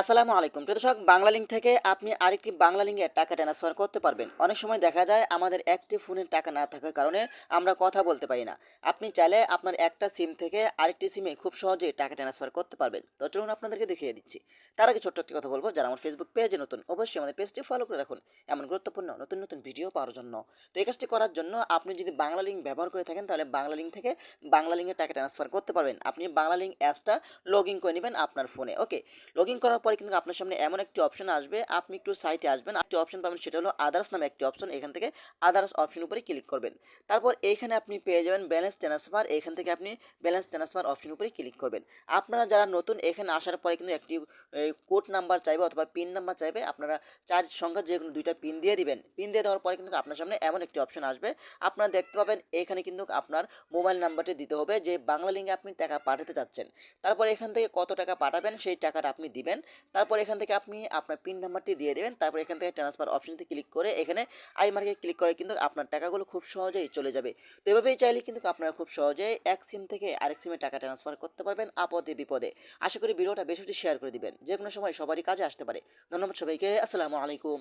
আসসালামু আলাইকুম। প্রিয় দর্শক, বাংলা লিঙ্ক থেকে আপনি আরেকটি বাংলা লিঙ্কে টাকা ট্রান্সফার করতে পারবেন। অনেক সময় দেখা যায় আমাদের একটি ফোনের টাকা না থাকার কারণে আমরা কথা বলতে পারি না। আপনি চাইলে আপনার একটা সিম থেকে আরেকটি সিমে খুব সহজেই টাকা ট্রান্সফার করতে পারবেন। তো চলুন আপনাদেরকে দেখিয়ে দিচ্ছি। তার আগে ছোট্ট একটি কথা বলবো, যারা আমার ফেসবুক পেজে নতুন অবশ্যই আমাদের পেজটি ফলো করে রাখুন এমন গুরুত্বপূর্ণ নতুন নতুন ভিডিও পাওয়ার জন্য। তো এই কাজটি করার জন্য আপনি যদি বাংলা লিঙ্ক ব্যবহার করে থাকেন তাহলে বাংলা লিঙ্ক থেকে বাংলা লিঙ্কে টাকা ট্রান্সফার করতে পারবেন। আপনি বাংলা লিঙ্ক অ্যাপসটা লগ ইন করে নেবেন আপনার ফোনে। ওকে, লগ ইন করার পরে কিন্তু আপনার সামনে এমন একটি অপশন আসবে, আপনি একটু সাইটে আসবেন, একটি অপশন পাবেন, সেটা হলো আদার্স নামে একটি অপশন। এখান থেকে আদার্স অপশন উপরে ক্লিক করবেন। তারপর এইখানে আপনি পেয়ে যাবেন ব্যালেন্স ট্রান্সফার। এখান থেকে আপনি ব্যালেন্স ট্রান্সফার অপশন উপরে ক্লিক করবেন। আপনারা যারা নতুন এখানে আসার পরে কিন্তু একটি কোড নাম্বার চাইবে অথবা পিন নাম্বার চাইবে, আপনারা চার সংখ্যা যে কোনো দুইটা পিন দিয়ে দিবেন। পিন দিয়ে দেওয়ার পরে কিন্তু আপনার সামনে এমন একটি অপশন আসবে, আপনারা দেখতে পাবেন এখানে কিন্তু আপনার মোবাইল নাম্বারটি দিতে হবে যে বাংলা লিঙ্কে আপনি টাকা পাঠাতে চাচ্ছেন। তারপর এখান থেকে কত টাকা পাঠাবেন সেই টাকাটা আপনি দিবেন। তারপর এখান থেকে আপনি আপনার পিন নাম্বারটি দিয়ে দেবেন। তারপর এখান থেকে ট্রান্সফার অপশনটি ক্লিক করে এখানে আই মার্কে ক্লিক করে কিন্তু আপনার টাকাগুলো খুব সহজেই চলে যাবে। তো এভাবেই চাইলে কিন্তু আপনারা খুব সহজেই এক সিম থেকে আরেক সিমে টাকা ট্রান্সফার করতে পারবেন আপদে বিপদে। আশা করি ভিডিওটা বেশি বেশি শেয়ার করে দিবেন, যে কোনো সময় সবারই কাজে আসতে পারে। ধন্যবাদ সবাইকে। আসসালামু আলাইকুম।